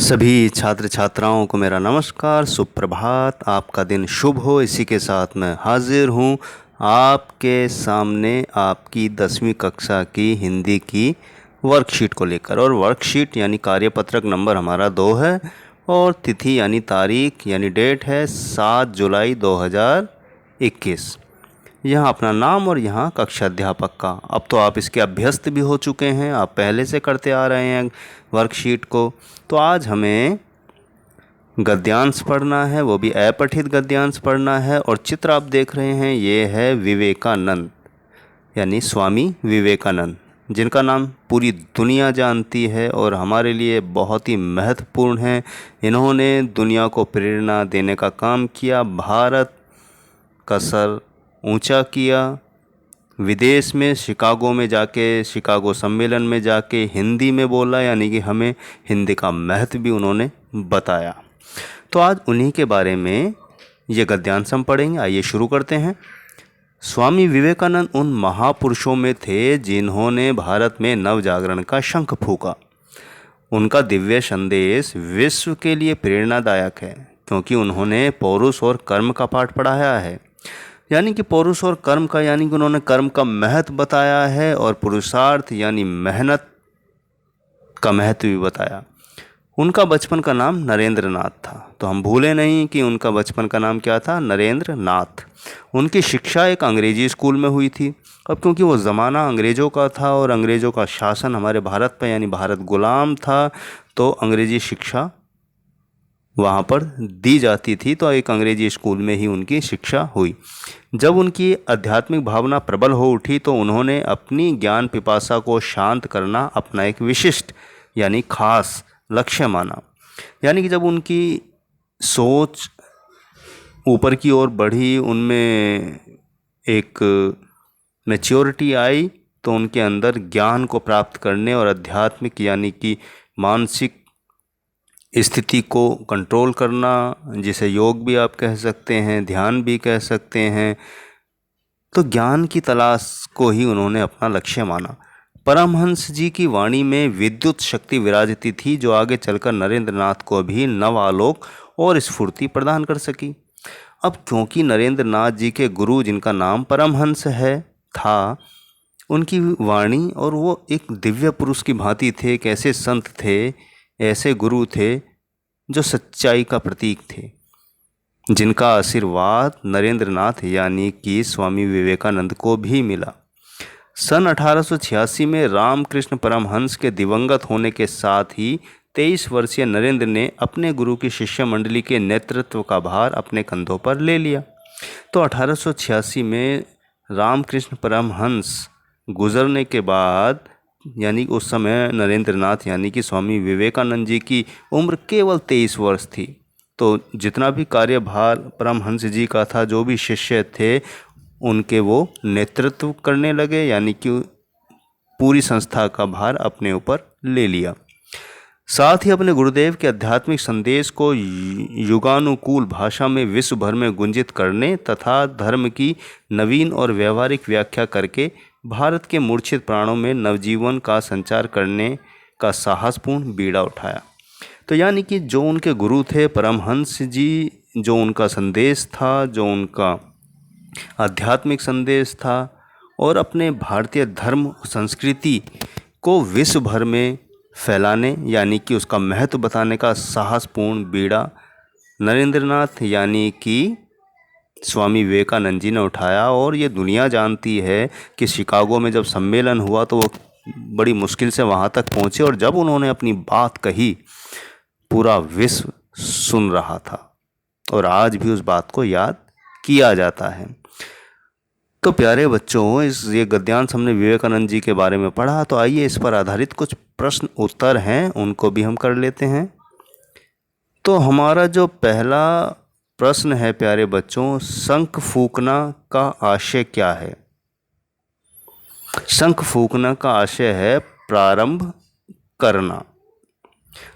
सभी छात्र छात्राओं को मेरा नमस्कार, सुप्रभात। आपका दिन शुभ हो। इसी के साथ मैं हाजिर हूँ आपके सामने आपकी 10वीं कक्षा की हिंदी की वर्कशीट को लेकर। और वर्कशीट यानी कार्यपत्रक नंबर हमारा 2 है और तिथि यानी तारीख यानी डेट है 7 जुलाई 2021। यहाँ अपना नाम और यहाँ कक्षा अध्यापक का। अब तो आप इसके अभ्यस्त भी हो चुके हैं, आप पहले से करते आ रहे हैं वर्कशीट को। तो आज हमें गद्यांश पढ़ना है, वो भी अपठित गद्यांश पढ़ना है। और चित्र आप देख रहे हैं ये है विवेकानंद यानी स्वामी विवेकानंद, जिनका नाम पूरी दुनिया जानती है और हमारे लिए बहुत ही महत्वपूर्ण है। इन्होंने दुनिया को प्रेरणा देने का काम किया, भारत का सर ऊंचा किया, विदेश में शिकागो में जाके, शिकागो सम्मेलन में जाके हिंदी में बोला, यानी कि हमें हिंदी का महत्व भी उन्होंने बताया। तो आज उन्हीं के बारे में ये गद्यांश हम पढ़ेंगे। आइए शुरू करते हैं। स्वामी विवेकानंद उन महापुरुषों में थे जिन्होंने भारत में नव जागरण का शंख फूंका। उनका दिव्य संदेश विश्व के लिए प्रेरणादायक है, क्योंकि उन्होंने पौरुष और कर्म का पाठ पढ़ाया है। यानी कि पौरुष और कर्म का, यानी कि उन्होंने कर्म का महत्व बताया है और पुरुषार्थ यानी मेहनत का महत्व भी बताया। उनका बचपन का नाम नरेंद्र नाथ था, तो हम भूले नहीं कि उनका बचपन का नाम क्या था, नरेंद्र नाथ। उनकी शिक्षा एक अंग्रेजी स्कूल में हुई थी। अब क्योंकि वो ज़माना अंग्रेज़ों का था और अंग्रेज़ों का शासन हमारे भारत पर यानी भारत गुलाम था, तो अंग्रेजी शिक्षा वहाँ पर दी जाती थी। तो एक अंग्रेजी स्कूल में ही उनकी शिक्षा हुई। जब उनकी आध्यात्मिक भावना प्रबल हो उठी तो उन्होंने अपनी ज्ञान पिपासा को शांत करना अपना एक विशिष्ट यानी खास लक्ष्य माना। यानी कि जब उनकी सोच ऊपर की ओर बढ़ी, उनमें एक मैच्योरिटी आई, तो उनके अंदर ज्ञान को प्राप्त करने और आध्यात्मिक यानी कि मानसिक स्थिति को कंट्रोल करना, जिसे योग भी आप कह सकते हैं, ध्यान भी कह सकते हैं, तो ज्ञान की तलाश को ही उन्होंने अपना लक्ष्य माना। परमहंस जी की वाणी में विद्युत शक्ति विराजती थी, जो आगे चलकर नरेंद्र नाथ को भी नव आलोक और स्फूर्ति प्रदान कर सकी। अब क्योंकि नरेंद्र नाथ जी के गुरु, जिनका नाम परमहंस है था, उनकी वाणी और वो एक दिव्य पुरुष की भांति थे। एक ऐसे संत थे, ऐसे गुरु थे जो सच्चाई का प्रतीक थे, जिनका आशीर्वाद नरेंद्र नाथ यानी कि स्वामी विवेकानंद को भी मिला। सन 1886 में रामकृष्ण परमहंस के दिवंगत होने के साथ ही 23 वर्षीय नरेंद्र ने अपने गुरु की शिष्य मंडली के नेतृत्व का भार अपने कंधों पर ले लिया। तो 1886 में रामकृष्ण परमहंस गुजरने के बाद, यानी उस समय नरेंद्र नाथ यानी कि स्वामी विवेकानंद जी की उम्र केवल 23 वर्ष थी। तो जितना भी कार्यभार परमहंस जी का था, जो भी शिष्य थे उनके वो नेतृत्व करने लगे, यानी कि पूरी संस्था का भार अपने ऊपर ले लिया। साथ ही अपने गुरुदेव के आध्यात्मिक संदेश को युगानुकूल भाषा में विश्व भर में गुंजित करने तथा धर्म की नवीन और व्यवहारिक व्याख्या करके भारत के मूर्छित प्राणों में नवजीवन का संचार करने का साहसपूर्ण बीड़ा उठाया। तो यानी कि जो उनके गुरु थे परमहंस जी, जो उनका संदेश था, जो उनका आध्यात्मिक संदेश था, और अपने भारतीय धर्म संस्कृति को विश्व भर में फैलाने यानी कि उसका महत्व बताने का साहसपूर्ण बीड़ा नरेंद्र नाथ यानी कि स्वामी विवेकानंद जी ने उठाया। और ये दुनिया जानती है कि शिकागो में जब सम्मेलन हुआ तो वो बड़ी मुश्किल से वहाँ तक पहुँचे, और जब उन्होंने अपनी बात कही पूरा विश्व सुन रहा था, और आज भी उस बात को याद किया जाता है। तो प्यारे बच्चों, ये गद्यांश हमने विवेकानंद जी के बारे में पढ़ा, तो आइए इस पर आधारित कुछ प्रश्न उत्तर हैं उनको भी हम कर लेते हैं। तो हमारा जो पहला प्रश्न है प्यारे बच्चों, शंख फूंकना का आशय क्या है? शंख फूंकना का आशय है प्रारंभ करना।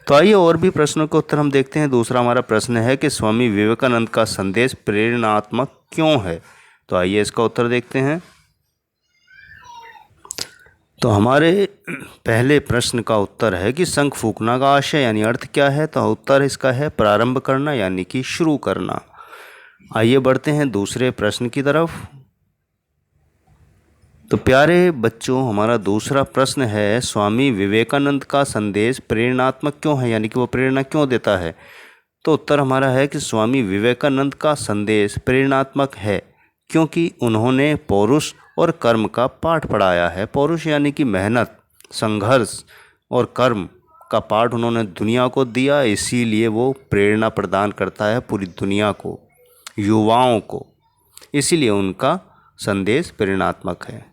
तो आइए और भी प्रश्नों के उत्तर हम देखते हैं। दूसरा हमारा प्रश्न है कि स्वामी विवेकानंद का संदेश प्रेरणात्मक क्यों है? तो आइए इसका उत्तर देखते हैं। तो हमारे पहले प्रश्न का उत्तर है कि शंख फूंकना का आशय यानी अर्थ क्या है। तो उत्तर इसका है प्रारंभ करना यानी कि शुरू करना। आइए बढ़ते हैं दूसरे प्रश्न की तरफ। तो प्यारे बच्चों, हमारा दूसरा प्रश्न है स्वामी विवेकानंद का संदेश प्रेरणात्मक क्यों है, यानी कि वो प्रेरणा क्यों देता है। तो उत्तर हमारा है कि स्वामी विवेकानंद का संदेश प्रेरणात्मक है क्योंकि उन्होंने पौरुष और कर्म का पाठ पढ़ाया है। पौरुष यानी कि मेहनत, संघर्ष और कर्म का पाठ उन्होंने दुनिया को दिया, इसीलिए वो प्रेरणा प्रदान करता है पूरी दुनिया को, युवाओं को, इसीलिए उनका संदेश प्रेरणात्मक है।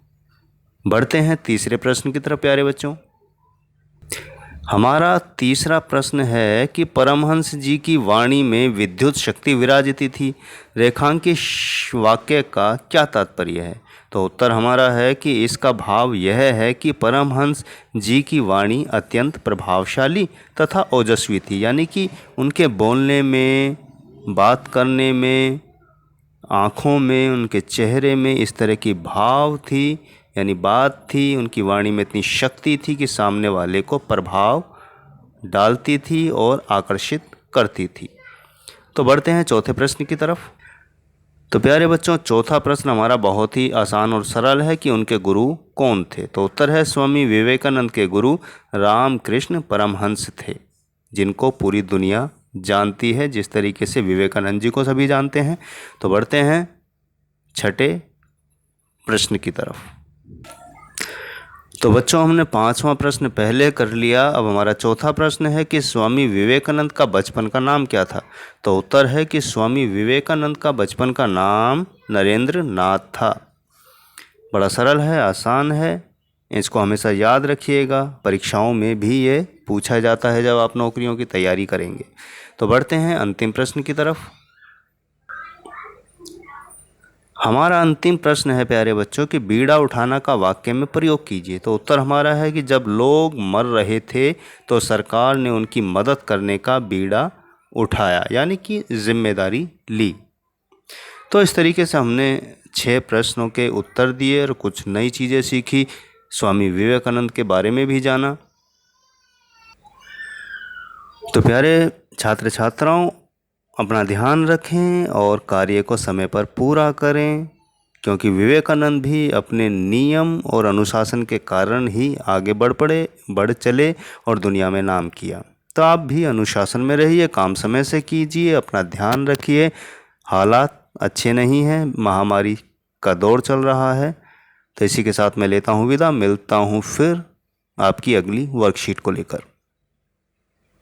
बढ़ते हैं तीसरे प्रश्न की तरफ प्यारे बच्चों। हमारा तीसरा प्रश्न है कि परमहंस जी की वाणी में विद्युत शक्ति विराजती थी, रेखांकित वाक्य का क्या तात्पर्य है। तो उत्तर हमारा है कि इसका भाव यह है कि परमहंस जी की वाणी अत्यंत प्रभावशाली तथा ओजस्वी थी, यानी कि उनके बोलने में, बात करने में, आँखों में, उनके चेहरे में इस तरह की भाव थी, यानी बात थी, उनकी वाणी में इतनी शक्ति थी कि सामने वाले को प्रभाव डालती थी और आकर्षित करती थी। तो बढ़ते हैं चौथे प्रश्न की तरफ। तो प्यारे बच्चों, चौथा प्रश्न हमारा बहुत ही आसान और सरल है कि उनके गुरु कौन थे। तो उत्तर है स्वामी विवेकानंद के गुरु रामकृष्ण परमहंस थे, जिनको पूरी दुनिया जानती है जिस तरीके से विवेकानंद जी को सभी जानते हैं। तो बढ़ते हैं छठे प्रश्न की तरफ। तो बच्चों, हमने पांचवा प्रश्न पहले कर लिया। अब हमारा चौथा प्रश्न है कि स्वामी विवेकानंद का बचपन का नाम क्या था। तो उत्तर है कि स्वामी विवेकानंद का बचपन का नाम नरेंद्र नाथ था। बड़ा सरल है, आसान है, इसको हमेशा याद रखिएगा। परीक्षाओं में भी ये पूछा जाता है जब आप नौकरियों की तैयारी करेंगे। तो बढ़ते हैं अंतिम प्रश्न की तरफ। हमारा अंतिम प्रश्न है प्यारे बच्चों कि बीड़ा उठाना का वाक्य में प्रयोग कीजिए। तो उत्तर हमारा है कि जब लोग मर रहे थे तो सरकार ने उनकी मदद करने का बीड़ा उठाया, यानी कि जिम्मेदारी ली। तो इस तरीके से हमने 6 प्रश्नों के उत्तर दिए और कुछ नई चीज़ें सीखी, स्वामी विवेकानंद के बारे में भी जाना। तो प्यारे छात्र छात्राओं, अपना ध्यान रखें और कार्य को समय पर पूरा करें, क्योंकि विवेकानंद भी अपने नियम और अनुशासन के कारण ही आगे बढ़ चले और दुनिया में नाम किया। तो आप भी अनुशासन में रहिए, काम समय से कीजिए, अपना ध्यान रखिए। हालात अच्छे नहीं हैं, महामारी का दौर चल रहा है। तो इसी के साथ मैं लेता हूँ विदा, मिलता हूँ फिर आपकी अगली वर्कशीट को लेकर।